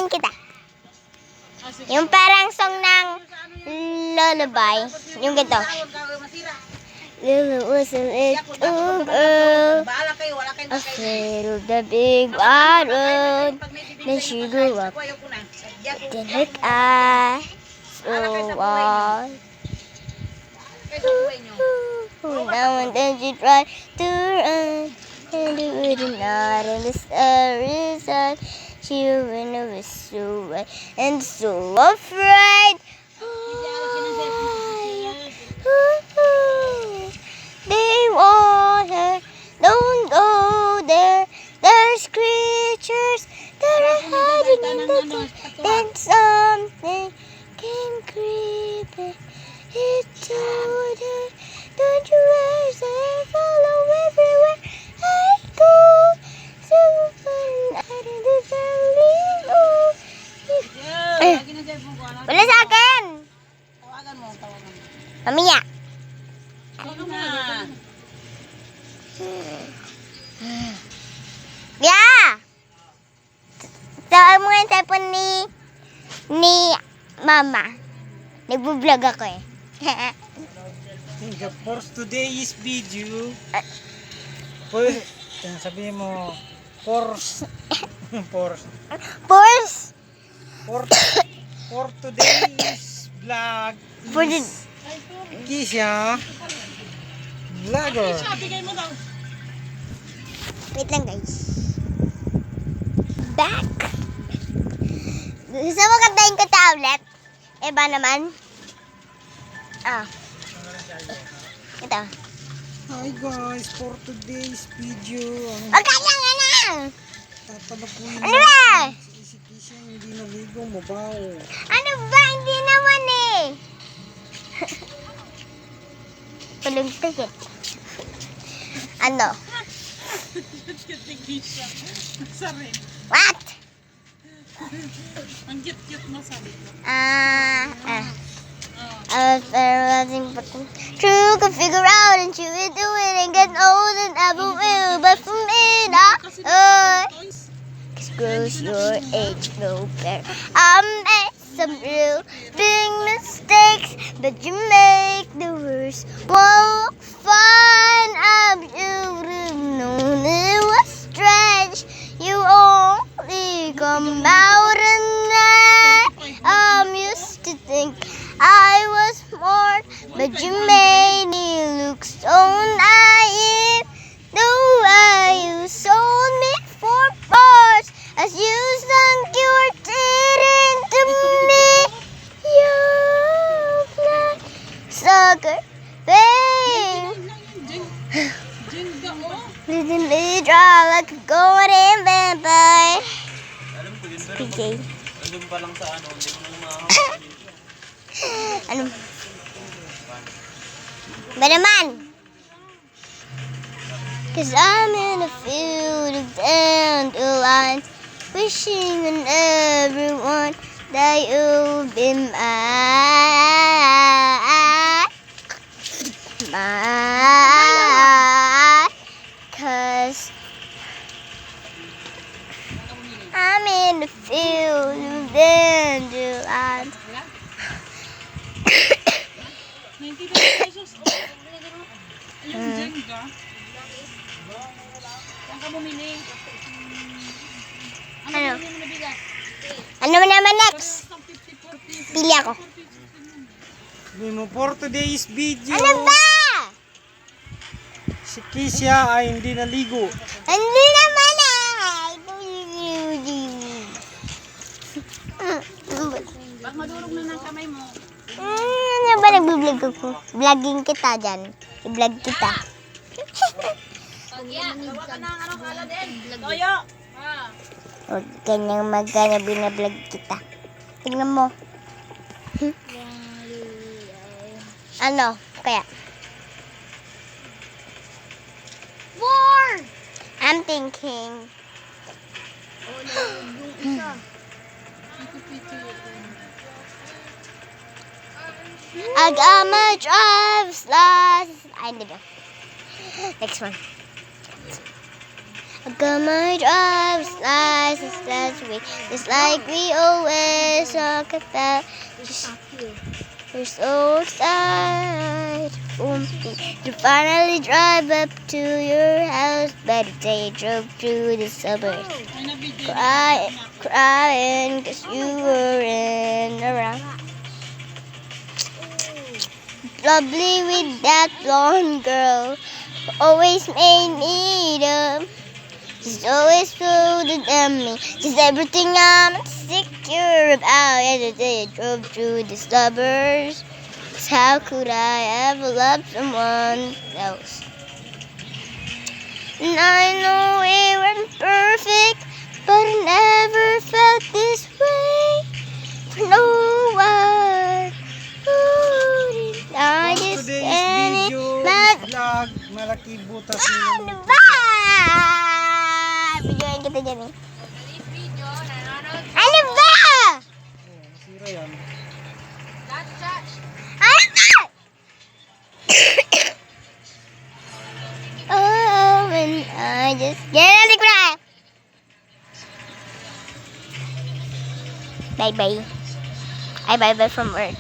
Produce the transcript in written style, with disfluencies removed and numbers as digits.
Kantahin kita. Yung parang song ng lullaby. Yung ganito. Lulu was a little girl afraid of the big wide world. Then she grew up. Then her eyes so wide. Now and then she tried to run, and it would not on the starry side. She went away so wide and so afraid. They want her, don't go there. There's creatures that are hiding in the dark. Then something came creeping. It told her, don't you worry, I follow everywhere I go. So fun, I didn't believe. Wala sa akin. Tawagan mo. Mamaya. Yeah. Tawag mo nga yung cellphone ni Mama. Nagbo-vlog ako eh. For today's video, sabihin mo, for today's vlog is Kisha Vlogger. Wait lang guys. Back. Gusto mo kantahin ko ta ulit? Iba naman. Ito. Hi guys, for today's video, Kaya nga na! tatalapuin Ano ba? si Kisha hindi naligo, mabaho. Ano ba? Hindi naman eh. Palugtagit. Ano? What? Ang cute-cute mo sabi ko. I was realizing, but true could figure out and you would do it and get old and ever will. But for me, cause grows your age no fair. I made some real big mistakes, but you make the worst one look fine. You would have known it was strange. You only come out at night. I'm used to think I was smart, but you made me look so naive. The way you sold me for parts, as you sunk your teeth into me. You black sucker, babe. Didn't me draw like a golden vampire. PJ. Andun pa lang sa ano, hindi mo nang Ano? Ba naman? Cause I'm in a field of dandelions, wishing on everyone that you'll be mine. Cause I'm in the field of dandelions. 90 pesos. Ayun, Jenga. Saan ka bumili? Ano? Ano mo nabigas? Ano naman next? Pili ako. For today's video, Ano ba? si Kisha ay hindi naligo. Hindi naman Pag madurog na ng kamay mo. Ano ba nagbiblog ako? Vlogging kita dyan. I-vlog kita. Gawa ka ng ano kala din. Toyo. Huwag kanyang magkana binablog kita. Tingnan mo. Ano? Kaya? I'm thinking. I got my driver's license. I need it. Next one. I got my driver's license last week, just like we always talk about. We're so excited to finally drive up to your house. Better day you drove through the suburbs, Ay, nabidyo. crying 'cause you weren't around. Lovely with that blonde girl, who always made me dumb. She's always floated at me. She's everything I'm insecure about. Yesterday I drove through the suburbs. 'Cause how could I ever love someone else? And I know we weren't perfect, but I never felt this way for no one. Ooh, I For just today's can't video imagine. vlog, malaki butas Ano nila. ba? Bigyan kita dyan eh. Ano ba? Masira yan. Ano ba? Oh, and I just... Yan, nalik ko na. Bye-bye. Ay, bye-bye from work.